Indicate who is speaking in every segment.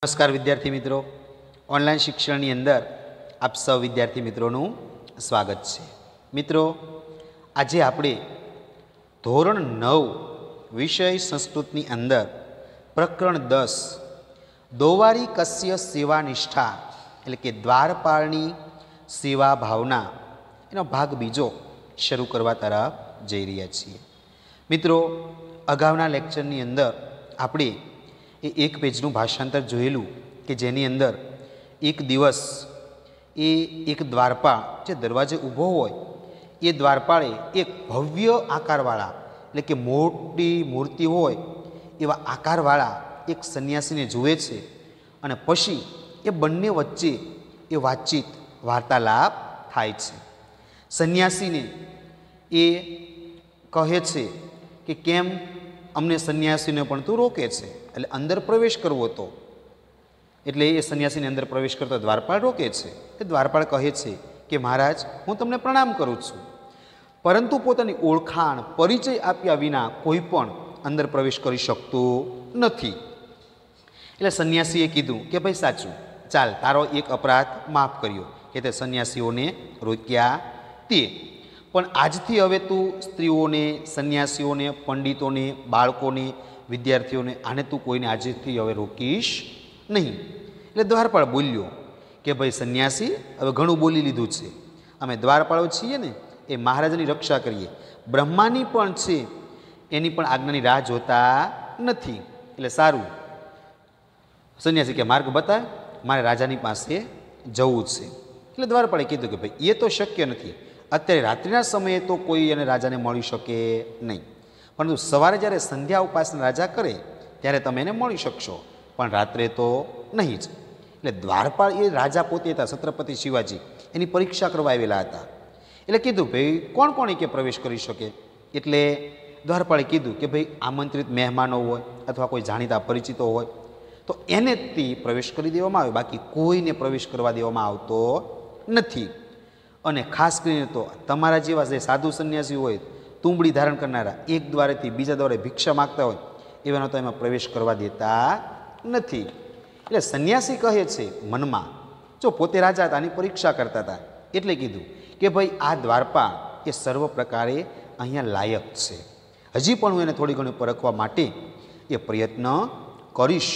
Speaker 1: નમસ્કાર વિદ્યાર્થી મિત્રો, ઓનલાઈન શિક્ષણની અંદર આપ સૌ વિદ્યાર્થી મિત્રોનું સ્વાગત છે. મિત્રો, આજે આપણે ધોરણ 9 વિષય સંસ્કૃતની અંદર પ્રકરણ 10 દોવારી કસ્ય સેવા નિષ્ઠા એટલે કે દ્વારપાળની સેવા ભાવના એનો ભાગ બીજો શરૂ કરવા તરફ જઈ રહ્યા છીએ. મિત્રો, અગાઉના લેક્ચરની અંદર આપણે એક પેજનું ભાષાંતર જોયેલું કે જેની અંદર એક દિવસ એક દ્વારપાળ જે દરવાજે ઊભો હોય એ દ્વારપાળે એક ભવ્ય આકારવાળા એટલે કે મોટી મૂર્તિ હોય એવા આકારવાળા એક સંન્યાસીને જુએ છે અને પછી એ બંને વચ્ચે એ વાતચીત વાર્તાલાપ થાય છે. સંન્યાસીને એ કહે છે કે કેમ અમને સંન્યાસીને પણ તું રોકે છે, એટલે અંદર પ્રવેશ કરવો હતો. એટલે એ સંન્યાસીને અંદર પ્રવેશ કરતો દ્વારપાળ રોકે છે. એ દ્વારપાળ કહે છે કે મહારાજ, હું તમને પ્રણામ કરું છું, પરંતુ પોતાની ઓળખાણ પરિચય આપ્યા વિના કોઈ પણ અંદર પ્રવેશ કરી શકતું નથી. એટલે સંન્યાસીએ કીધું કે ભાઈ સાચું, ચાલ તારો એક અપરાધ માફ કર્યો કે તે સંન્યાસીઓને રોક્યા તે, પણ આજથી હવે તું સ્ત્રીઓને, સંન્યાસીઓને, પંડિતોને, બાળકોને, વિદ્યાર્થીઓને આને તું કોઈને આજથી હવે રોકીશ નહીં. એટલે દ્વારપાળ બોલ્યો કે ભાઈ સંન્યાસી, હવે ઘણું બોલી લીધું છે. અમે દ્વારપાળો છીએ ને એ મહારાજની રક્ષા કરીએ, બ્રહ્માની પણ છે એની પણ આજ્ઞાની રાહ જોતા નથી. એટલે સારું. સંન્યાસી કે માર્ગ બતાવે, મારે રાજાની પાસે જવું છે. એટલે દ્વારપાળે કીધું કે ભાઈ એ તો શક્ય નથી, અત્યારે રાત્રિના સમયે તો કોઈ એને રાજાને મળી શકે નહીં, પરંતુ સવારે જ્યારે સંધ્યા ઉપાસના રાજા કરે ત્યારે તમે એને મળી શકશો, પણ રાત્રે તો નહીં જ. એટલે દ્વારપાળ એ રાજા પોતે હતા, છત્રપતિ શિવાજી, એની પરીક્ષા કરવા આવેલા હતા. એટલે કીધું ભાઈ કોણ કોણ કે પ્રવેશ કરી શકે. એટલે દ્વારપાળે કીધું કે ભાઈ આમંત્રિત મહેમાનો હોય અથવા કોઈ જાણીતા પરિચિતો હોય તો એને જ પ્રવેશ કરી દેવામાં આવે, બાકી કોઈને પ્રવેશ કરવા દેવામાં આવતો નથી. અને ખાસ કરીને તો તમારા જેવા જે સાધુ સંન્યાસી હોય, તુંબડી ધારણ કરનારા, એક દ્વારેથી બીજા દ્વારે ભિક્ષા માગતા હોય એવાનો તો એમાં પ્રવેશ કરવા દેતા નથી. એટલે સંન્યાસી કહે છે મનમાં, જો પોતે રાજા હતા, આની પરીક્ષા કરતા હતા, એટલે કીધું કે ભાઈ આ દ્વારપાળ એ સર્વ પ્રકારે અહીંયા લાયક છે, હજી પણ હું એને થોડી ઘણી પરખવા માટે એ પ્રયત્ન કરીશ.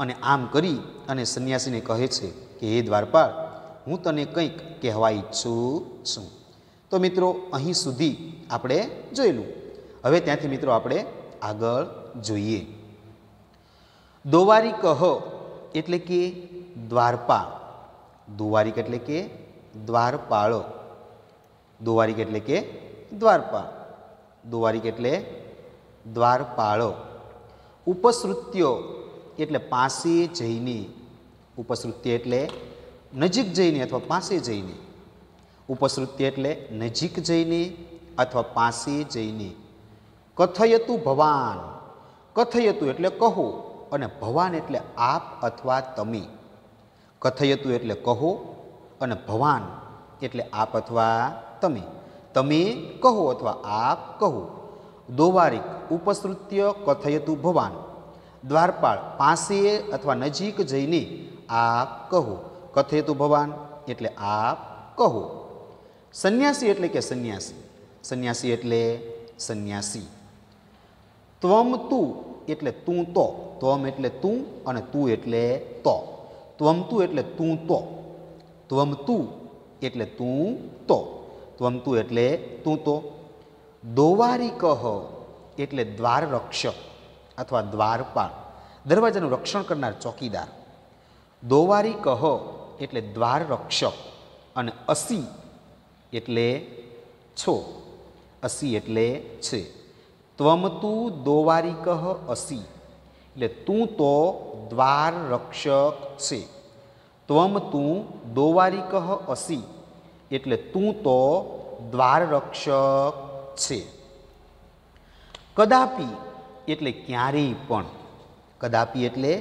Speaker 1: અને આમ કરી અને સંન્યાસીને કહે છે કે હે દ્વારપાળ, હું તને કંઈક કહેવા ઈચ્છું છું. તો મિત્રો, અહીં સુધી આપણે જોયેલું. હવે ત્યાંથી મિત્રો આપણે આગળ જોઈએ. દોવારી કહ એટલે કે દ્વારપાળ, દોવારીક એટલે કે દ્વારપાળ, દોવારીક એટલે કે દ્વારપાળ, દોવારીક એટલે દ્વારપાળ. ઉપસૃત્યો એટલે પાસે જઈને, ઉપસૃત્ય એટલે નજીક જઈને અથવા પાસે જઈને, ઉપસૃત્ય એટલે નજીક જઈને અથવા પાસે જઈને. કથયતુ ભવાન, કથયતુ એટલે કહો અને ભવાન એટલે આપ અથવા તમે. કથયતુ એટલે કહો અને ભવાન એટલે આપ અથવા તમે. તમે કહો અથવા આપ કહો. દોવારીક ઉપસૃત્ય કથયતુ ભવાન, દ્વારપાળ પાસે અથવા નજીક જઈને આપ કહો, કથયતુ ભવાન એટલે આપ કહો. સંન્યાસી એટલે કે સંન્યાસી, સંન્યાસી એટલે સંન્યાસી. ત્વમ તું એટલે તું તો, ત્વમ એટલે તું અને તું એટલે તો. ત્વમ તું એટલે તું તો, ત્વમ તું એટલે તું તો, ત્વમ તું એટલે તું તો. દોવારી કહ એટલે દ્વાર રક્ષક અથવા દ્વારપાળ, દરવાજાનું રક્ષણ કરનાર ચોકીદાર. દોવારી કહ એટલે દ્વાર રક્ષક અને અસી એટલે છો, અસી એટલે છે. ત્વમ તું દોવારી કહ અસી એટલે તું તો દ્વાર રક્ષક છે. ત્વમ તું દોવારી કહ અસી એટલે તું તો દ્વાર રક્ષક છે. કદાપી એટલે ક્યારેય પણ, કદાપી એટલે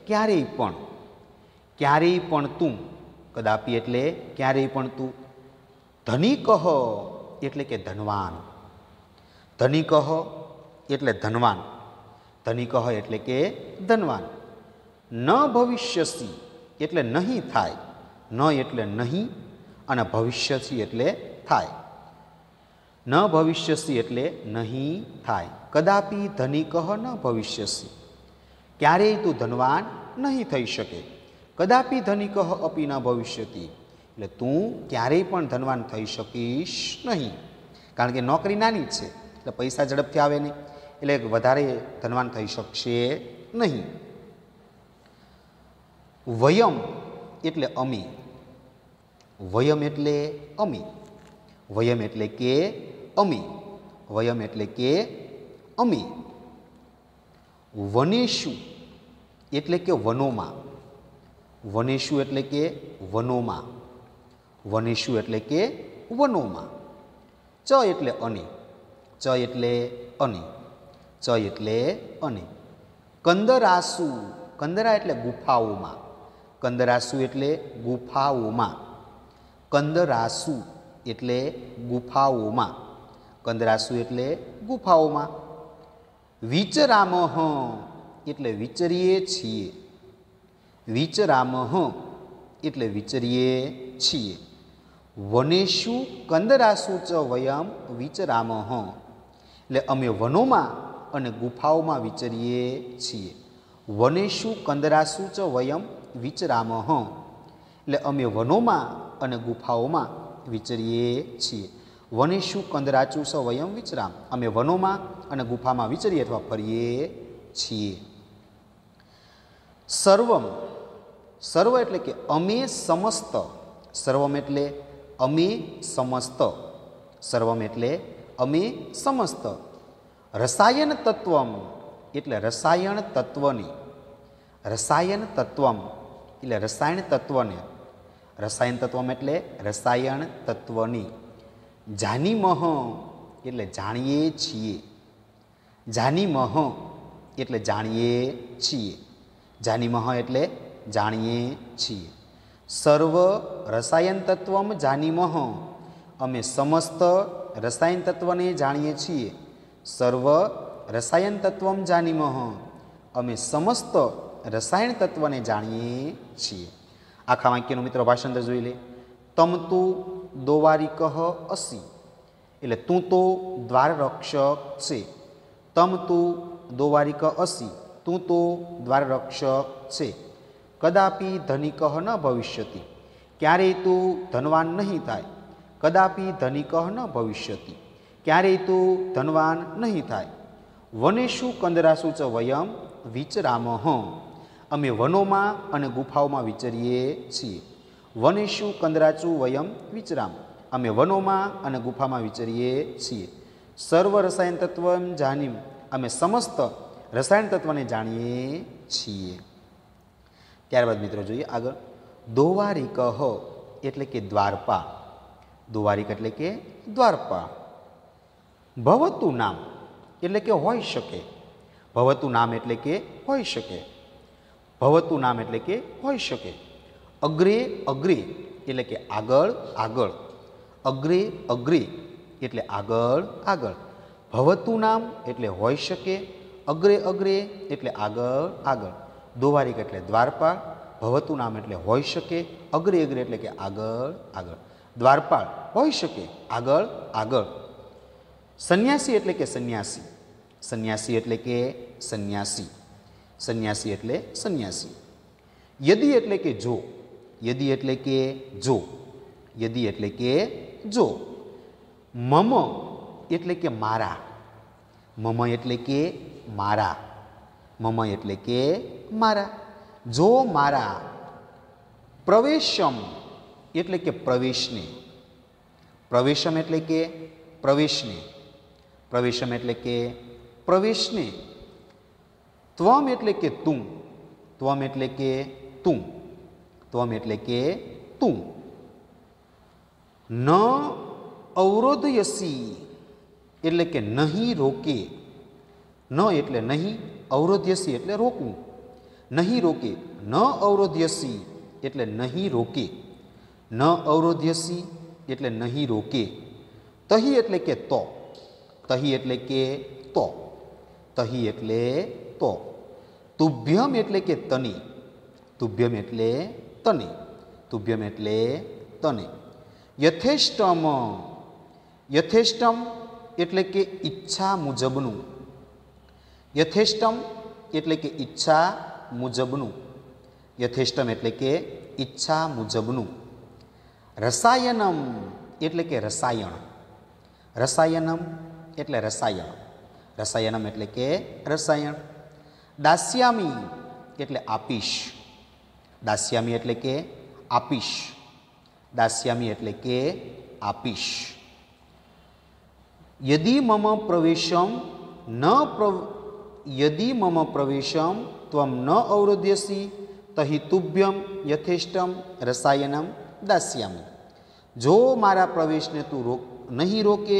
Speaker 1: ક્યારેય પણ, ક્યારેય પણ તું, કદાપી એટલે ક્યારેય પણ તું. ધનિક એટલે કે ધનવાન, ધનિક એટલે ધનવાન, ધનિક એટલે કે ધનવાન. ન ભવિષ્યસી એટલે નહીં થાય, ન એટલે નહીં અને ભવિષ્યસી એટલે થાય. ન ભવિષ્યસી એટલે નહીં થાય. કદાપી ધનિકઃ ન ભવિષ્યસી, ક્યારેય તું ધનવાન નહીં થઈ શકે. કદાપી ધનિકઃ અપી ન ભવિષ્યતિ, એટલે તું ક્યારેય પણ ધનવાન થઈ શકીશ નહીં. કારણ કે નોકરી નાની છે એટલે પૈસા ઝડપથી આવે નહીં, એટલે વધારે ધનવાન થઈ શકશે નહીં. વયમ એટલે અમે, વયમ એટલે અમે, વયમ એટલે કે અમે, વયમ એટલે કે અમે. વનેષુ એટલે કે વનોમાં, વનેષુ એટલે કે વનોમાં, વનેષુ એટલે કે વનોમાં. ચ એટલે અને, ચ એટલે અને, ચ એટલે અને. કંદરાસુ, કંદરા એટલે ગુફાઓમાં, કંદરાસુ એટલે ગુફાઓમાં, કંદરાસુ એટલે ગુફાઓમાં, કંદરાસુ એટલે ગુફાઓમાં. વિચરામહ એટલે વિચરીએ છીએ, વિચરામહ એટલે વિચરીએ છીએ. વનેષુ કંદરાસુ ચ વયમ વિચરામહ, એટલે અમે વનોમાં અને ગુફાઓમાં વિચરીએ છીએ. વનેષુ કંદરાસુ ચ વયમ વિચરામહ, એટલે અમે વનોમાં અને ગુફાઓમાં વિચરીએ છીએ. વનેષુ કંદરાચુ સ વયમ વિચરામ, અમે વનોમાં અને ગુફામાં વિચરીએ અથવા ફરીએ છીએ. સર્વમ, સર્વ એટલે કે અમે સમસ્ત, સર્વમ એટલે અમે સમસ્ત, સર્વમ એટલે અમે સમસ્ત. રસાયન તત્વમ એટલે રસાયણ તત્વની, રસાયન તત્વમ એટલે રસાયણ તત્વને, રસાયણ તત્વમ એટલે રસાયણ તત્વની. જાનીમહ એટલે જાણીએ છીએ, જાનીમહ એટલે જાણીએ છીએ, જાનીમહ એટલે જાણીએ છીએ. સર્વ રસાયણ તત્વમ જાનીમહ, અમે સમસ્ત રસાયણ તત્વને જાણીએ છીએ. સર્વ રસાયણ તત્વમ જાનીમહ, અમે સમસ્ત રસાયણ તત્વને જાણીએ છીએ. આખા વાક્યનું મિત્રો ભાષાંતર જોઈ લે. તમ તુ દોવારિકઃ અસી, એટલે તું તો દ્વાર રક્ષક છે. તમ તુ દોવારિક અસી, તું તો દ્વાર રક્ષક છે. કદાપી ધનિકઃ ન ભવિષ્યતિ, ક્યારેય તું ધનવાન નહીં થાય. કદાપી ધનિકઃ ન ભવિષ્યતિ, ક્યારેય તું ધનવાન નહીં થાય. વનેષુ કંદરાસુ ચ વયમ વિચરામહ, અમે વનોમાં અને ગુફાઓમાં વિચરીએ છીએ. વનેષુ કંદરાચુ વયમ વિચરામ, અમે વનોમાં અને ગુફામાં વિચરીએ છીએ. સર્વ રસાયણ તત્વ જાણીમ, અમે સમસ્ત રસાયણ તત્વને જાણીએ છીએ. ત્યારબાદ મિત્રો જોઈએ આગળ. દોવારિકઃ એટલે કે દ્વારપાળ, દોવારિક એટલે કે દ્વારપાળ. ભવતું નામ એટલે કે હોઈ શકે, ભવતું નામ એટલે કે હોઈ શકે, ભવતું નામ એટલે કે હોઈ શકે. અગ્રે અગ્રે એટલે કે આગળ આગળ, અગ્રે અગ્રે એટલે આગળ આગળ. ભવતું નામ એટલે હોઈ શકે, અગ્રે અગ્રે એટલે આગળ આગળ. દોવારિક એટલે દ્વારપાળ, ભવતું નામ એટલે હોઈ શકે, અગ્રે અગ્રે એટલે કે આગળ આગળ. દ્વારપાળ હોઈ શકે, આગળ આગળ. સંન્યાસી એટલે કે સંન્યાસી, સંન્યાસી એટલે કે સંન્યાસી, સંન્યાસી એટલે સંન્યાસી. યદી એટલે કે જો, યદી એટલે કે જો, યદી એટલે કે જો. મમ એટલે કે મારા, મમ એટલે કે મારા, મમ એટલે કે મારા. જો મારા. પ્રવેશમ એટલે કે પ્રવેશને, પ્રવેશમ એટલે કે પ્રવેશને, પ્રવેશમ એટલે કે પ્રવેશને. ત્વમ એટલે કે તું, ત્વમ એટલે કે તું, ત્વમ એટલે કે તું. ન અવરોધયસી એટલે કે નહીં રોકે, ન એટલે નહીં, અવરોધ્યસી એટલે રોકવું, નહીં રોકે. ન અવરોધ્યસી એટલે નહીં રોકે, ન અવરોધ્યસી એટલે નહીં રોકે. તહી એટલે કે તો, તહી એટલે કે તો, તહી એટલે તો. તુભ્યમ એટલે કે તની, તુભ્યમ એટલે તને, તુભ્યમ એટલે તને. યથેષ્ટમ, યથેષ્ટમ એટલે કે ઈચ્છા મુજબનું, યથેષ્ટમ એટલે કે ઈચ્છા મુજબનું, યથેષ્ટમ એટલે કે ઈચ્છા મુજબનું. રસાયનમ એટલે કે રસાયણ, રસાયનમ એટલે રસાયણ, રસાયનમ એટલે કે રસાયણ. દાસ્યામી એટલે આપીશ, દાસ્યામી એટલે કે આપીશ, દાસ્યામી એટલે કે આપીશ. યદિ મમ પ્રવેશમ ન યદિ મમ પ્રવેશમ ત્વમ ન અવરોધ્યસી તહિ તુભ્યમ યથેષ્ટમ રસાયનમ દાસ્યામી. જો મારા પ્રવેશને તું નહીં રોકે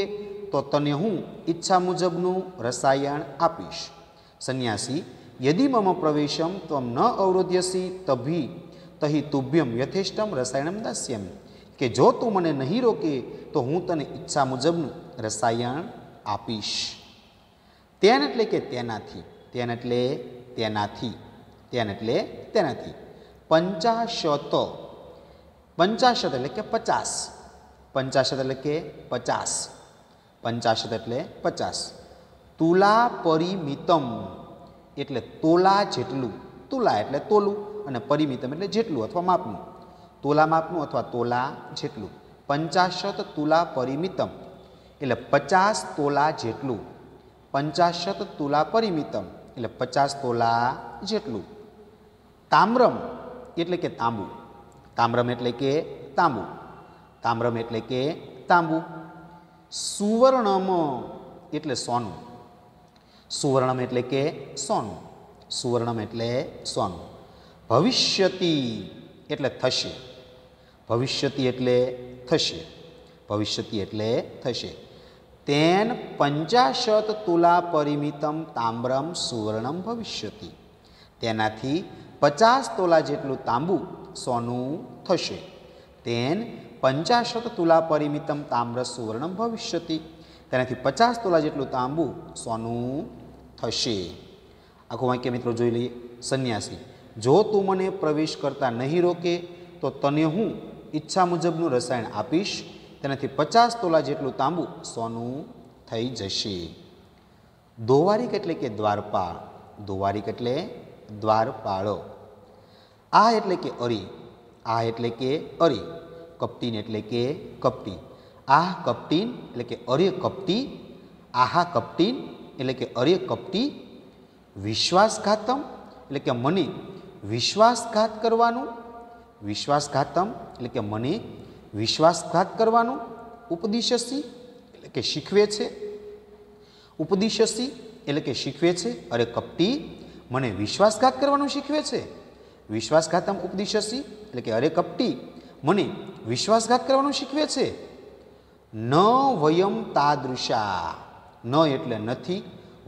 Speaker 1: તો તને હું ઈચ્છા મુજબનું રસાયણ આપીશ. સંન્યાસી યદિ મમ પ્રવેશમ ત્વમ ન અવરોધ્યસી તહિ તુભ્યમ યથેષ્ટમ રસાયણમ દાસ્યામી. કે જો તું મને નહીં રોકે તો હું તને ઈચ્છા મુજબનું રસાયણ આપીશ. તેન એટલે કે તેનાથી, તેન એટલે તેનાથી, તેન એટલે તેનાથી. પંચાશત, પંચાશત એટલે કે 50, પંચાશત એટલે કે 50, પંચાશત એટલે 50. તુલા પરિમિતમ એટલે તોલા જેટલું, તુલા એટલે તોલું અને પરિમિતમ એટલે જેટલું અથવા માપનું, તોલા માપનું અથવા તોલા જેટલું. પંચાશત તુલા પરિમિતમ એટલે 50 તોલા જેટલું, પંચાશત તુલા પરિમિતમ એટલે 50 તોલા જેટલું. તામ્રમ એટલે કે તાંબુ, તામ્રમ એટલે કે તાંબુ, તામ્રમ એટલે કે તાંબુ. સુવર્ણમ એટલે સોનું, સુવર્ણમ એટલે કે સોનું, સુવર્ણમ એટલે સોનું. ભવિષ્યતિ એટલે થશે, ભવિષ્યતિ એટલે થશે, ભવિષ્યતિ એટલે થશે. તેન પંચાશત તુલા પરિમિતમ તામ્રમ સુવર્ણમ ભવિષ્યતિ. તેનાથી 50 તોલા જેટલું તાંબુ સોનું થશે. તેન પંચાશત તુલા પરિમિતમ તામ્ર સુવર્ણમ ભવિષ્યતિ. તેનાથી 50 તોલા જેટલું તાંબુ સોનું થશે. આખું વાક્ય મિત્રો જોઈ લઈએ. સંન્યાસી જો તું મને પ્રવેશ કરતા નહીં રોકે તો તને હું ઈચ્છા મુજબનું રસાયણ આપીશ. તેનાથી 50 તોલા જેટલું તાંબુ સોનું થઈ જશે. દોવારીક એટલે કે દ્વારપાળ, દોવારીક એટલે દ્વારપાળો. આ એટલે કે અરી, આ એટલે કે અરી. કપટીન એટલે કે કપટી, આહ કપટીન એટલે કે અરે કપટી, આહા કપટીન એટલે કે અરે કપટી. વિશ્વાસઘાતમ એટલે કે મને વિશ્વાસઘાત કરવાનું, વિશ્વાસઘાતમ એટલે કે મને વિશ્વાસઘાત કરવાનું. ઉપદિશસી એટલે કે શીખવે છે, ઉપદિશસી એટલે કે શીખવે છે. અરે કપટી મને વિશ્વાસઘાત કરવાનું શીખવે છે. વિશ્વાસઘાતમ ઉપદિશસી એટલે કે અરે કપટી મને વિશ્વાસઘાત કરવાનું શીખવે છે. ન વયમ તાદૃશા, ન એટલે નથી,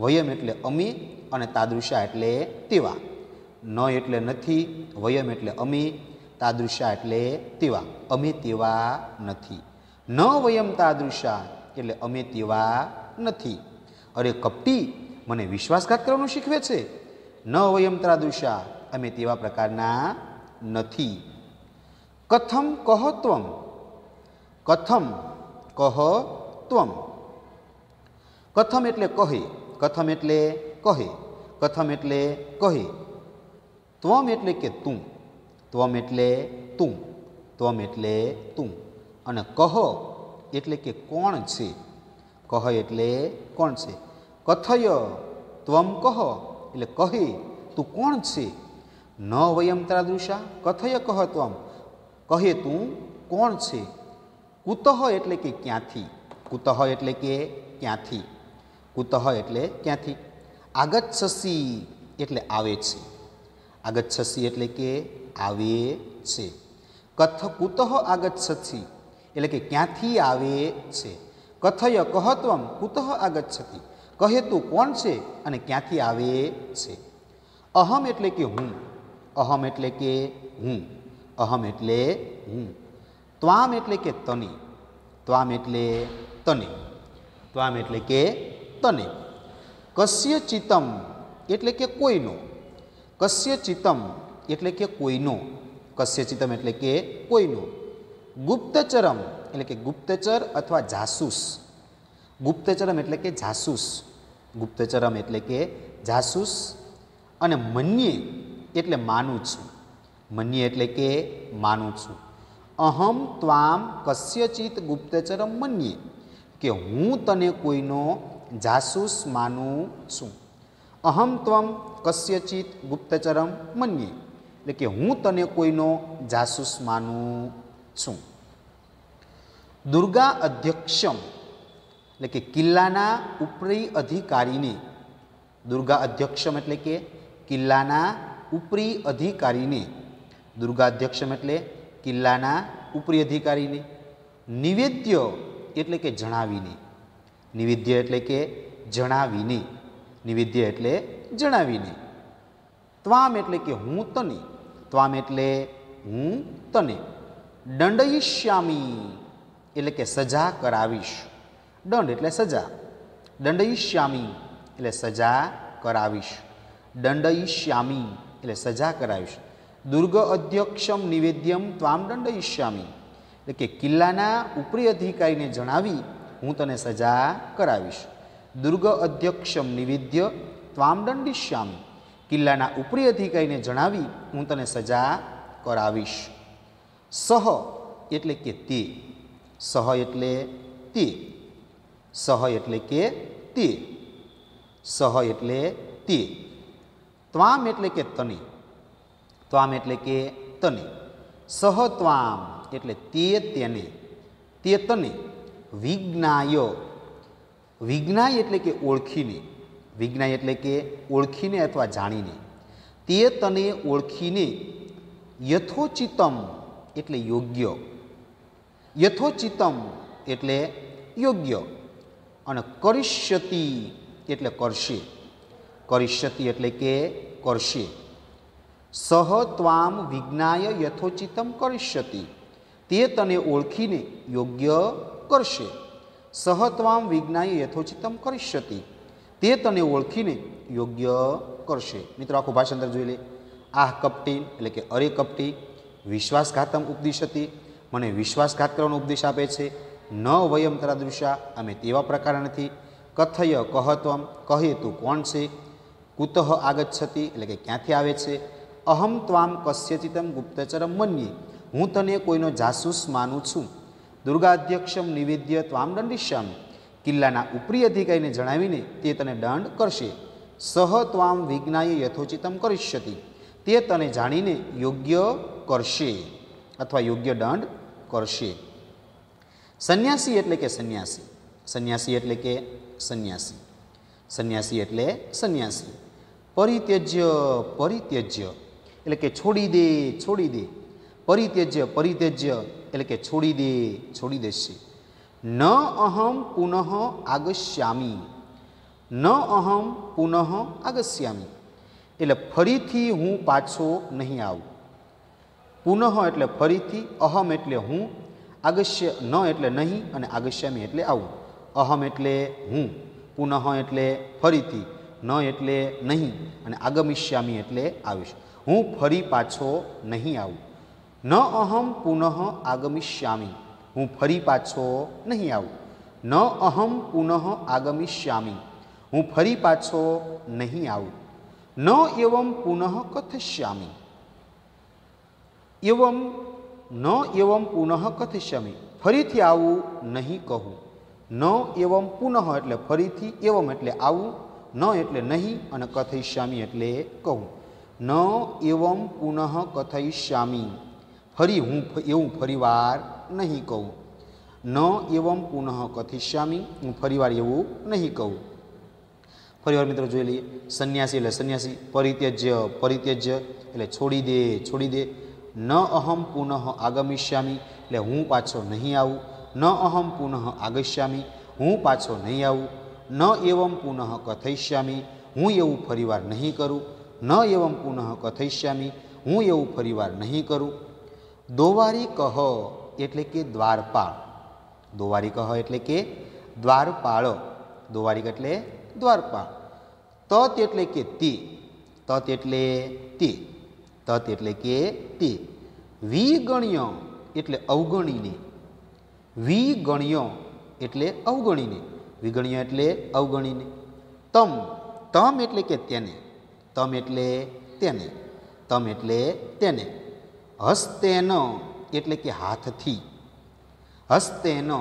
Speaker 1: વયમ એટલે અમે અને તાદૃશા એટલે તેવા. ન એટલે નથી, વયમ એટલે અમે, તાદૃશા એટલે તેવા. અમે તેવા નથી. ન વયમ તાદૃશા એટલે અમે તેવા નથી. અરે કપટી મને વિશ્વાસઘાત કરવાનું શીખવે છે. ન વયમ તાદૃશા અમે તેવા પ્રકારના નથી. કથમ કહ ત્વમ, કથમ કહ ત્વમ. કથમ એટલે કહે, કથમ એટલે કહે, કથમ એટલે કહે. ત્વમ એટલે કે તું, ત્વમ એટલે તું, ત્વમ એટલે તું. અને કહ એટલે કે કોણ છે, કહ એટલે કોણ છે. કથય ત્વમ કહ એટલે કહે તું કોણ છે. ન વયમ તાદૃશા કથય કહ ત્વમ કહે તું કોણ છે. કુતઃ એટલે કે ક્યાંથી, કુતઃ એટલે કે ક્યાંથી, કુતઃ એટલે ક્યાંથી. આગચ્છસી એટલે આવે છે, આગચ્છસી એટલે કે આવે છે. કુતઃ આગચ્છસી એટલે કે ક્યાંથી આવે છે. કથય કહ ત્વમ કુતઃ આગચ્છતિ કહે તું કોણ છે અને ક્યાંથી આવે છે. અહમ એટલે કે હું, અહમ એટલે કે હું, અહમ એટલે હું. ત્વામ એટલે કે તને, ત્વામ એટલે તને, ત્વામ એટલે કે તને. કસ્ય ચિતમ એટલે કે કોઈનો, કસ્ય ચિતમ એટલે કે કોઈનો, કસ્યચિતમ એટલે કે કોઈનો, ગુપ્તચરમ એટલે કે ગુપ્તચર અથવા જાસૂસ, ગુપ્તચરમ એટલે કે જાસૂસ, ગુપ્તચરમ એટલે કે જાસૂસ, અને મન્યે એટલે માનું છું, મન્યે એટલે કે માનું છું, અહમ ત્વામ કસ્યચિત ગુપ્તચરમ મન્યે કે હું તને કોઈનો જાસૂસ માનું છું, અહમ ત્વમ કસ્યચિત ગુપ્તચરમ મન્યે એટલે કે હું તને કોઈનો જાસૂસ માનું છું. દુર્ગા અધ્યક્ષમ એટલે કે કિલ્લાના ઉપરી અધિકારીને, દુર્ગા અધ્યક્ષમ એટલે કે કિલ્લાના ઉપરી અધિકારીને, દુર્ગા અધ્યક્ષમ એટલે કિલ્લાના ઉપરી અધિકારીને, નિવેદ્ય એટલે કે જણાવીને, નિવેદ્ય એટલે કે જણાવીને, નિવેદ્ય એટલે જણાવીને, ત્વામ એટલે કે હું તને, ત્વામ એટલે હું તને, દંડયિષ્યામી એટલે કે સજા કરાવીશ, દંડ એટલે સજા, દંડયિષ્યામી એટલે સજા કરાવીશ, દંડયિષ્યામી એટલે સજા કરાવીશ, દુર્ગ અધ્યક્ષમ નિવેદ્યમ ત્વામ દંડયિષ્યામી એટલે કે કિલ્લાના ઉપરી અધિકારીને જણાવી હું તને સજા કરાવીશ, દુર્ગ અધ્યક્ષમ નિવેદ્ય ત્વામ દંડિષ્યામી કિલ્લાના ઉપરી અધિકારીને જણાવી હું તને સજા કરાવીશ. સહ એટલે કે તે, સહ એટલે તે, સહ એટલે કે તે, સહ એટલે તે, ત્વામ એટલે કે તને, ત્વામ એટલે કે તને, સહ ત્વામ એટલે તે તેને, તે તને, વિજ્ઞાય, વિજ્ઞાય એટલે કે ઓળખીને, વિજ્ઞાય એટલે કે ઓળખીને અથવા જાણીને, તે તને ઓળખીને, યથોચિતમ એટલે યોગ્ય, યથોચિતમ એટલે યોગ્ય, અને કરિષ્યતિ એટલે કરશે, કરિષ્યતિ એટલે કે કરશે, સહ ત્વામ વિજ્ઞાય યથોચિતમ કરિષ્યતિ તે તને ઓળખીને યોગ્ય કરશે, સહ ત્વામ વિજ્ઞાય યથોચિતમ કરિષ્યતિ તે તને ઓળખીને યોગ્ય કરશે. મિત્રો આખું ભાષાંતર જોઈ લે. આહ કપટી એટલે કે અરે કપટી, વિશ્વાસઘાતમ ઉપદિશતિ મને વિશ્વાસઘાત કરવાનો ઉપદેશ આપે છે, ન વયમ તરાદૃશા અમે તેવા પ્રકાર નથી, કથય કહત્વમ કહે તું કોણ છે, કુતઃ આગચ્છતિ એટલે કે ક્યાંથી આવે છે, અહમ ત્વામ કસ્યચિતમ ગુપ્તચરમ મન્યે હું તને કોઈનો જાસૂસ માનું છું, દુર્ગાધ્યક્ષમ નિવેદ્ય ત્વામ દંડિષ્યામિ કિલ્લાના ઉપરી અધિકારીને જણાવીને તે તને દંડ કરશે, સહ ત્વામ વિજ્ઞાય યથોચિતમ કરિષ્યતિ તે તને જાણીને યોગ્ય કરશે અથવા યોગ્ય દંડ કરશે. સંન્યાસી એટલે કે સંન્યાસી, સંન્યાસી એટલે કે સંન્યાસી, સંન્યાસી એટલે સંન્યાસી, પરિત્યજ્ય, પરિત્યજ્ય એટલે કે છોડી દે, છોડી દે, પરિત્યજ્ય, પરિત્યજ્ય એટલે કે છોડી દે, છોડી દેશે. ન અહમ પુનઃ આગસ્યામી, ન અહમ પુનઃ આગસ્યામી એટલે ફરીથી હું પાછો નહીં આવું, પુનઃ એટલે ફરીથી, અહમ એટલે હું, આગસ્ય ન એટલે નહીં અને આગસ્યામી એટલે આવું, અહમ એટલે હું, પુનઃ એટલે ફરીથી, ન એટલે નહીં અને આગમિષ્યામી એટલે આવીશ, હું ફરી પાછો નહીં આવું, ન અહમ પુનઃ આગમિષ્યામી હું ફરી પાછો નહીં આવું, ન અહમ પુનઃ આગમિષ્યામી હું ફરી પાછો નહીં આવું, ન એવમ પુનઃ કથયિષ્યામિ, એવમ ન એવમ પુનઃ કથયિષ્યામિ ફરીથી આવું નહીં કહું, ન એવમ પુનઃ એટલે ફરીથી, એવમ એટલે આવું, ન એટલે નહીં અને કથયિષ્યામિ એટલે કહું, ન એવમ પુનઃ કથયિષ્યામિ ફરી હું એવું ફરીવાર નહીં કહું, ન એવમ પુનઃ કથયિષ્યામિ હું ફરીવાર એવું નહીં કહું. ફરીવાર મિત્રો જોઈ લઈએ. સંન્યાસી એટલે સંન્યાસી, પરિત્યજ્ય, પરિત્યજ્ય એટલે છોડી દે, છોડી દે, ન અહમ પુનઃ આગમિષ્યામિ એટલે હું પાછો નહીં આવું, ન અહમ પુનઃ આગસ્યામિ હું પાછો નહીં આવું, ન એવમ પુનઃ કથયિષ્યામિ હું એવું ફરીવાર નહીં કરું, ન એવમ પુનઃ કથયિષ્યામિ હું એવું ફરીવાર નહીં કરું. દોવારી કહ એટલે કે દ્વારપાળ, દોવારી કહ એટલે કે દ્વારપાળ, દોવારીક એટલે દ્વારપાળ. તત એટલે કે તે, તત એટલે તે, તત એટલે કે તે, વિગણ્ય એટલે અવગણીને, વિગણ્ય એટલે અવગણીને, વિગણ્ય એટલે અવગણીને, તમ, તમ એટલે કે તેને, તમ એટલે તેને, તમ એટલે તેને, હસ્તેન એટલે કે હાથથી, હસ્તેન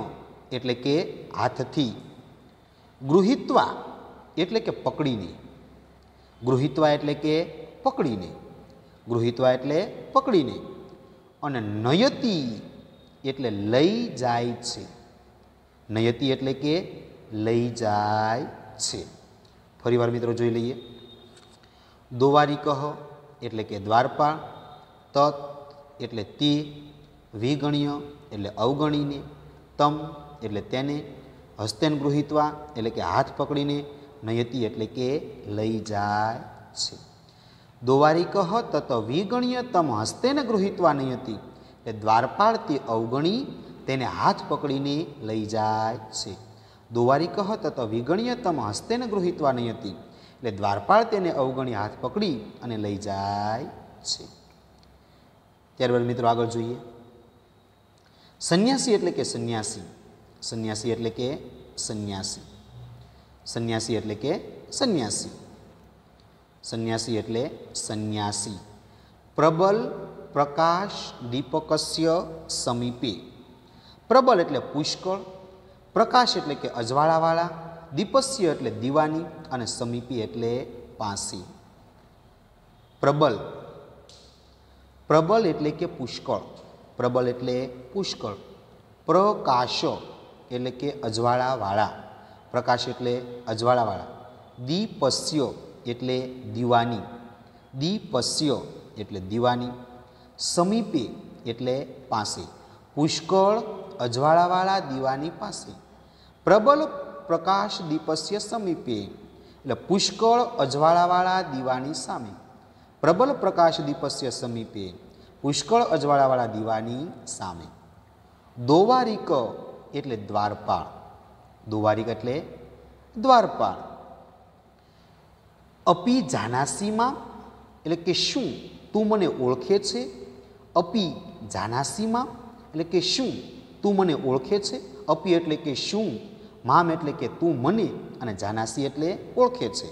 Speaker 1: એટલે કે હાથથી, ગૃહિત્વા એટલે કે પકડીને, ગૃહિત્વા એટલે કે પકડીને, ગૃહિત્વા એટલે પકડીને, અને નયતિ એટલે લઈ જાય છે, નયતિ એટલે કે લઈ જાય છે. ફરીવાર મિત્રો જોઈ લઈએ. દોવારીકહ એટલે કે દ્વારપાળ, તત એટલે તે, વિગણ્ય એટલે અવગણીને, તમ એટલે તેને, હસ્તેન ગૃહિત્વા એટલે કે હાથ પકડીને, નયતિ એટલે કે લઈ જાય છે. દોવારીકહ તત વિગણ્ય તમ હસ્તેન ગૃહિત્વા નયતિ એટલે દ્વારપાળ તે અવગણી તેને હાથ પકડીને લઈ જાય છે. દોવારીકહ તત વિગણ્ય તમ હસ્તેન ગૃહિત્વા નયતિ એટલે દ્વારપાળ તેને અવગણી હાથ પકડી અને લઈ જાય છે. ત્યારબાદ મિત્રો આગળ જોઈએ. સંન્યાસી એટલે કે સંન્યાસી, સંન્યાસી એટલે કે સંન્યાસી, સંન્યાસી એટલે કે સંન્યાસી, સંન્યાસી એટલે સંન્યાસી. પ્રબલ પ્રકાશ દીપકસ્ય સમીપે, પ્રબલ એટલે પુષ્કળ, પ્રકાશ એટલે કે અજવાળાવાળા, દીપસ્ય એટલે દીવાની, અને સમીપી એટલે પાસે. પ્રબલ, પ્રબલ એટલે કે પુષ્કળ, પ્રબલ એટલે પુષ્કળ, પ્રકાશ એટલે કે અજવાળાવાળા, પ્રકાશ એટલે અજવાળાવાળા, દીપસ્ય એટલે દીવાની, દીપસ્ય એટલે દીવાની, સમીપે એટલે પાસે, પુષ્કળ અજવાળાવાળા દીવાની પાસે. પ્રબલ પ્રકાશ દીપસ્ય સમીપે એટલે પુષ્કળ અજવાળાવાળા દીવાની સામે, પ્રબલ પ્રકાશ દીપસ્ય સમીપે પુષ્કળ અજવાળાવાળા દીવાની સામે. દોવારીક એટલે દ્વારપાળ, દોવારીક એટલે દ્વારપાળ. અપી જાનાસીમાં એટલે કે શું તું મને ઓળખે છે, અપી જાનાસીમાં એટલે કે શું તું મને ઓળખે છે, અપી એટલે કે શું, મામ એટલે કે તું મને, અને જાનાસી એટલે ઓળખે છે.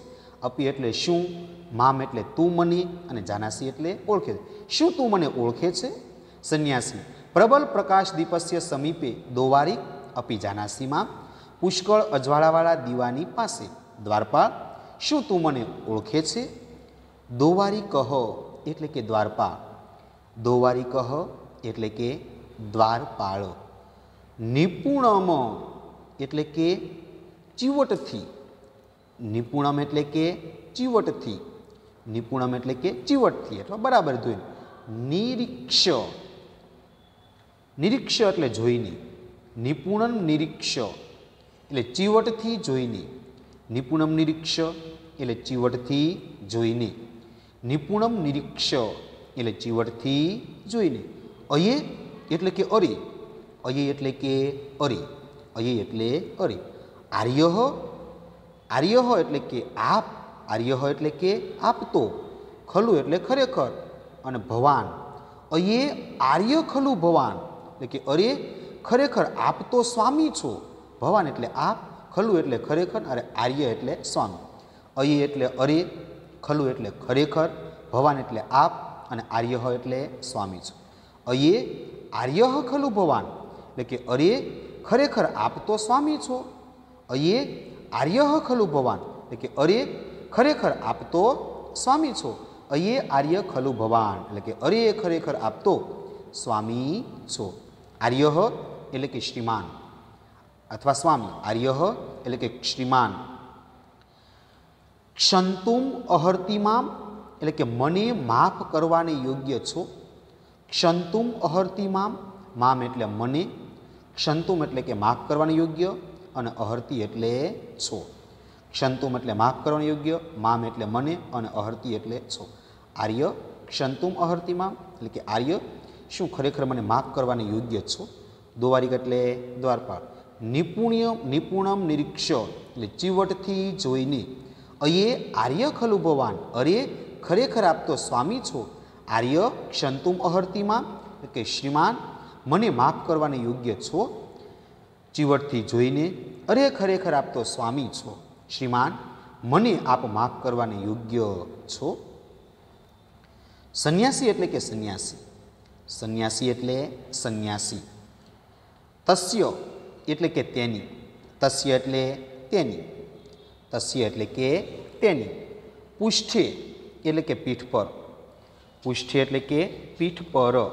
Speaker 1: અપી એટલે શું, મામ એટલે તું મને, અને જાનાસી એટલે ઓળખે છે. શું તું મને ઓળખે છે? સંન્યાસી પ્રબલ પ્રકાશ દીપસ્ય સમીપે દોવારીક અપી જાનાસીમાં પુષ્કળ અજવાળાવાળા દીવાની પાસે. દ્વારપાળ શું તું મને ઓળખે છે? દોવારી કહ એટલે કે દ્વારપાળ, દોવારી કહ એટલે કે દ્વારપાળ. નિપુણમ એટલે કે ચીવટથી, નિપુણમ એટલે કે ચીવટથી, નિપુણમ એટલે કે ચીવટથી અથવા બરાબર જોઈને. નિરીક્ષ, નિરીક્ષ એટલે જોઈને, નિપુણમ નિરીક્ષ એટલે ચીવટથી જોઈને, નિપુણમ નિરીક્ષ એટલે ચીવટથી જોઈને, નિપુણમ નિરીક્ષ એટલે ચીવટથી જોઈને. અયે એટલે કે અરે, અયે એટલે કે અરે, અયે એટલે અરે. આર્યહ, આર્યહ એટલે કે આપ, આર્યહ એટલે કે આપતો, ખલું એટલે ખરેખર, અને ભવાન. અયે આર્ય ખલું ભવાન એટલે કે અરે ખરેખર આપ તો સ્વામી છો. ભવાન એટલે આપ, ખલું એટલે ખરેખર, અને આર્ય એટલે સ્વામી. અયે એટલે અરે, ખલું એટલે ખરેખર, ભવાન એટલે આપ, અને આર્ય એટલે સ્વામી છો. અયે આર્ય ખલું ભવાન એટલે કે અરે ખરેખર આપ તો સ્વામી છો. અયે આર્ય ખલું ભવાન એટલે કે અરે ખરેખર આપ તો સ્વામી છો. અયે આર્ય ખલું ભવાન એટલે કે અરે ખરેખર આપ તો સ્વામી છો. આર્ય એટલે કે શ્રીમાન અથવા સ્વામી, આર્ય એટલે કે શ્રીમાન. ક્ષંતુમ અહર્તિમામ એટલે કે મને માફ કરવાને યોગ્ય છો. ક્ષંતુમ અહર્તિમામ, મામ એટલે મને, ક્ષંતુમ એટલે કે માફ કરવાને યોગ્ય, અને અહર્તિ એટલે છો. ક્ષંતુમ એટલે માફ કરવાને યોગ્ય, મામ એટલે મને, અને અહર્તિ એટલે છો. આર્ય ક્ષંતુમ અહર્તિમામ એટલે કે આર્ય શું ખરેખર મને માફ કરવાને યોગ્ય છો. દોવારીક એટલે દ્વારપાળ. નિપુણ્ય નિપુણમ નિરીક્ષ એટલે ચીવટથી જોઈને. અયે આર્ય ખલું ભવાન, અરે ખરેખર આપ તો સ્વામી છો. આર્ય ક્ષંતુમ અહર્તિમાં, કે શ્રીમાન મને માફ કરવાને યોગ્ય છો? ચીવટથી જોઈને, અરે ખરેખર આપ તો સ્વામી છો. શ્રીમાન મને આપ માફ કરવાને યોગ્ય છો. સંન્યાસી એટલે કે સંન્યાસી. સંન્યાસી એટલે સંન્યાસી. તસ્ય એટલે કે તેની. તસ્ય એટલે તેની. તસ્ય એટલે કે તેની. પુષ્ઠે એટલે કે પીઠ પર. પુષ્ઠે એટલે કે પીઠ પર.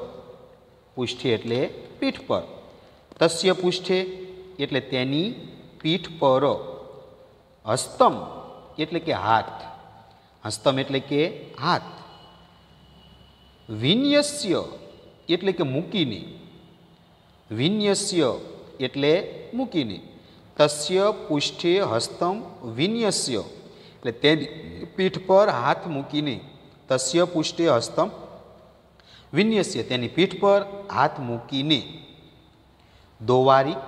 Speaker 1: પુષ્ઠે એટલે પીઠ પર. તસ્ય પુષ્ઠે એટલે તેની પીઠ પર. હસ્તમ એટલે કે હાથ. હસ્તમ એટલે કે હાથ. વિન્યસ્ય એટલે કે મૂકીને. વિન્યસ્ય એટલે મૂકીને. તસ્ય પુષ્ઠે હસ્તમ વિન્યસ્ય એટલે તેની પીઠ પર હાથ મૂકીને. તસ્ય પુષ્ઠે હસ્તમ વિન્યસ્ય તેની પીઠ પર હાથ મૂકીને. દોવારિક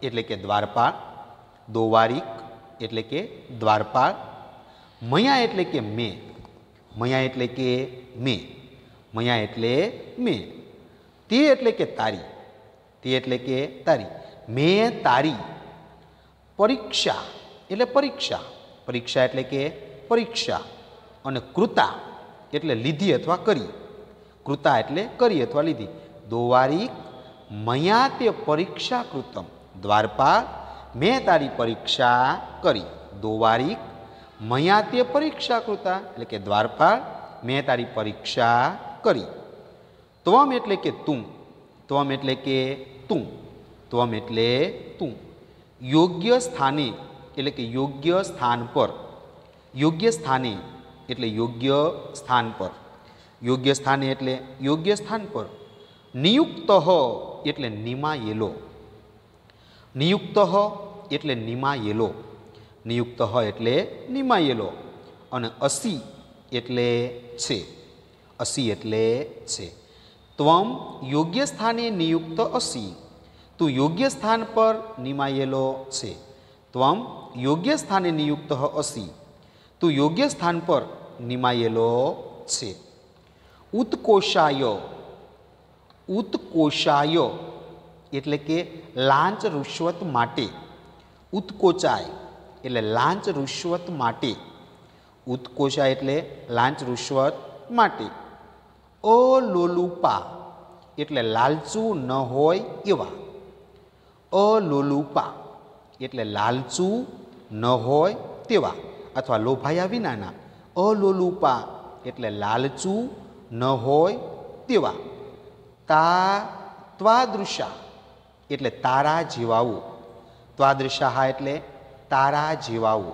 Speaker 1: એટલે કે દ્વારપાળ. દોવારિક એટલે કે દ્વારપાળ. મયા એટલે કે મેં. મયા એટલે કે મેં. મયા એટલે મેં. તે એટલે કે તારી. તે એટલે કે તારી. મેં તારી. પરીક્ષા એટલે પરીક્ષા. પરીક્ષા એટલે કે પરીક્ષા. અને કૃતા એટલે લીધી અથવા કરી. કૃતા એટલે કરી અથવા લીધી. દોવારિક મયા તે પરીક્ષા કૃતમ. દ્વારપાળ મેં તારી પરીક્ષા કરી. દોવારિક મયા તે પરીક્ષા કૃતા એટલે કે દ્વારપાળ મેં તારી પરીક્ષા કરી. ત્વમ એટલે કે તું. ત્વમ એટલે કે તું. ત્વમ એટલે તું. યોગ્ય સ્થાને એટલે કે યોગ્ય સ્થાન પર. યોગ્ય સ્થાને એટલે યોગ્ય સ્થાન પર. યોગ્ય સ્થાને એટલે યોગ્ય સ્થાન પર. નિયુક્ત એટલે નિમાયેલો. નિયુક્ત એટલે નિમાયેલો. નિયુક્ત એટલે નિમાયેલો. અને અસી એટલે છે. અસી એટલે છે. ત્વમ યોગ્ય સ્થાને નિયુક્ત અસી. તું યોગ્ય સ્થાન પર નિમાયેલો છે. ત્વમ યોગ્ય સ્થાને નિયુક્ત અસી. તું યોગ્ય સ્થાન પર નિમાયેલો છે. ઉત્કોષાય. ઉત્કોષાય એટલે કે લાંચ રૂશ્વત માટે. ઉત્કોચાય એટલે લાંચ રૂશ્વત માટે. ઉત્કોચાય એટલે લાંચ રૂશ્વત માટે. અલોલુપા એટલે લાલચું ન હોય એવા. અલોલુપા એટલે લાલચું ન હોય તેવા અથવા લોભાયા વિનાના. અલોલુપા એટલે લાલચું ન હોય તેવા. ત્વાદૃશા એટલે તારા જેવાઓ. ત્વાદૃશાહા એટલે તારા જેવાઓ.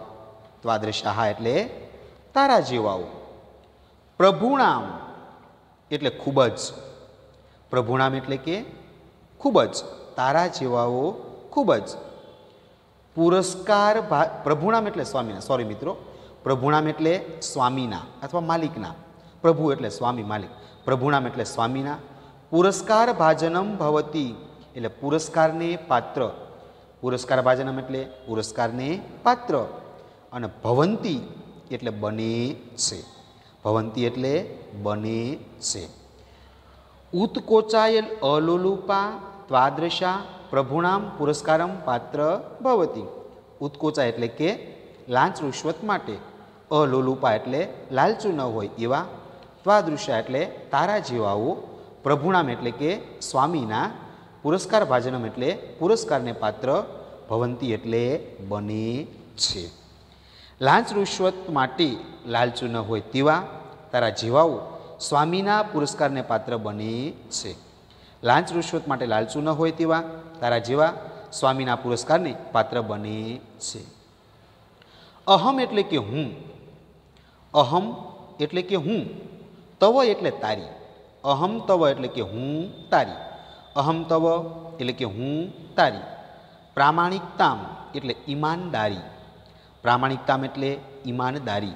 Speaker 1: ત્વાદૃશાહા એટલે તારા જેવાઓ. પ્રભુણામ એટલે ખૂબ જ. પ્રભુણામ એટલે કે ખૂબ જ. તારા જેવાઓ ખૂબ જ. પુરસ્કાર પ્રભુણામ એટલે સ્વામીના. સોરી મિત્રો, પ્રભુણામ એટલે સ્વામીના અથવા માલિકના. પ્રભુ એટલે સ્વામી, માલિક. પ્રભુણામ એટલે સ્વામીના. પુરસ્કાર ભાજનમ ભવતી એટલે પુરસ્કારને પાત્ર. પુરસ્કાર ભાજનમ એટલે પુરસ્કારને પાત્ર. અને ભવંતી એટલે બને છે. ભવંતી એટલે બને છે. ઉત્કોચાયેલ અલોલુપા ત્વાદૃશા પ્રભુણામ પુરસ્કારમ પાત્ર ભવતી. ઉત્કોચા એટલે કે લાંચ રૂશ્વત માટે. અલોલુપા એટલે લાલચું ન હોય એવા. ત્વાદૃશા એટલે તારા જેવાઓ. પ્રભુણામ એટલે કે સ્વામીના. પુરસ્કાર ભાજનમ એટલે પુરસ્કારને પાત્ર. ભવંતી એટલે બને છે. લાંચ રૂશ્વત માટે લાલચું ન હોય તેવા તારા જેવાઓ સ્વામીના પુરસ્કારને પાત્ર બને છે. લાંચ રૂશ્વત માટે લાલચું ન હોય તેવા તારા જેવા સ્વામીના પુરસ્કારને પાત્ર બને છે. અહમ એટલે કે હું. અહમ એટલે કે હું. તવ એટલે તારી. અહમ તવ એટલે કે હું તારી. અહમ તવ એટલે કે હું તારી. પ્રામાણિકતામ એટલે ઈમાનદારી. પ્રામાણિકતામ એટલે ઈમાનદારી.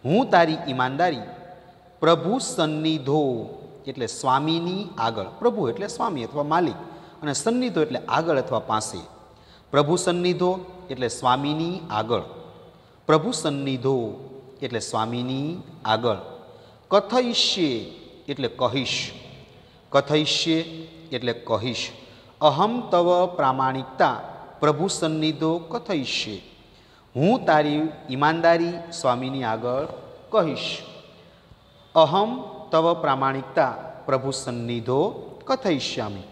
Speaker 1: હું તારી ઈમાનદારી. પ્રભુ સન્નિધો એટલે સ્વામીની આગળ. પ્રભુ એટલે સ્વામી અથવા માલિક. અને સન્નિધો એટલે આગળ અથવા પાસે. પ્રભુ સન્નિધો એટલે સ્વામીની આગળ. પ્રભુ સન્નિધો એટલે સ્વામીની આગળ. કથયિષ્યે એટલે કહીશ, કથયિષ્યે એટલે કહીશ, અહમ તવ પ્રામાણિકતા પ્રભુ સન્નિધો કથયિષ્યે, હું તારી ઈમાનદારી સ્વામીની આગળ કહીશ. અહમ તવ પ્રામાણિકતા પ્રભુ સન્નિધો કથયિષ્યામિ,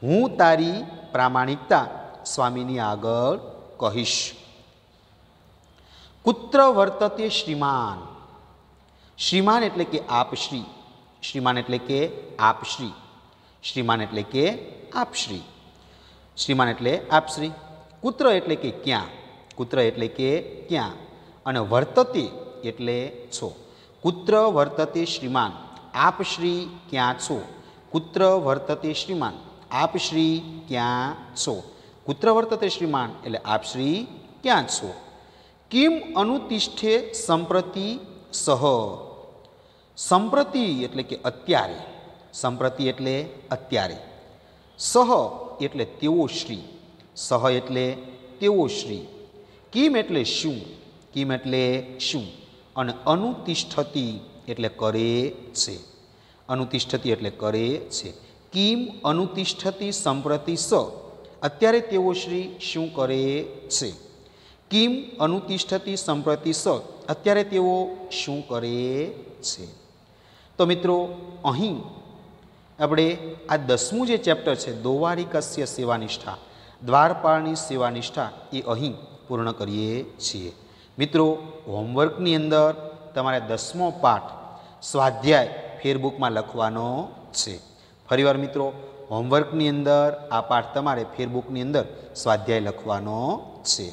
Speaker 1: હું તારી પ્રામાણિકતા સ્વામીની આગળ કહીશ. કુત્ર વર્તતે શ્રીમાન, શ્રીમાન એટલે કે આપશ્રી, શ્રીમાન એટલે કે આપશ્રી, શ્રીમાન એટલે કે આપશ્રી, શ્રીમાન એટલે આપશ્રી. કુત્ર એટલે કે ક્યાં, કુત્ર એટલે કે ક્યાં, અને વર્તતે એટલે છો. કુત્ર વર્તતે શ્રીમાન, આપશ્રી ક્યાં છો. કુત્ર વર્તતે શ્રીમાન, આપશ્રી ક્યાં છો. કુત્ર વર્તતે શ્રીમાન એટલે આપશ્રી ક્યાં છો. કિમ અનુતિષ્ઠે સંપ્રતિ સહ, સંપ્રતિ એટલે કે અત્યારે, સંપ્રતિ એટલે અત્યારે, સહ એટલે તેઓ શ્રી, સહ એટલે તેઓ શ્રી. કિમ એટલે શું, કિમ એટલે શું, અને અનુતિષ્ઠતી એટલે કરે છે, અનુતિષ્ઠતી એટલે કરે છે. કિમ અનુતિષ્ઠતી સંપ્રતિ સ, અત્યારે તેઓ શ્રી શું કરે છે. કિમ અનુતિષ્ઠતી સંપ્રતિ સ, અત્યારે તેઓ શું કરે છે. તો મિત્રો અહીં આપણે આ 10મું જે ચેપ્ટર છે દોવારિકસ્ય સેવાનિષ્ઠા, દ્વારપાળની સેવાનિષ્ઠા, એ અહીં પૂર્ણ કરીએ છીએ. મિત્રો હોમવર્કની અંદર તમારે 10મો પાઠ સ્વાધ્યાય ફેરબુકમાં લખવાનો છે. ફરીવાર મિત્રો હોમવર્કની અંદર આ પાઠ તમારે ફેરબુકની અંદર સ્વાધ્યાય લખવાનો છે.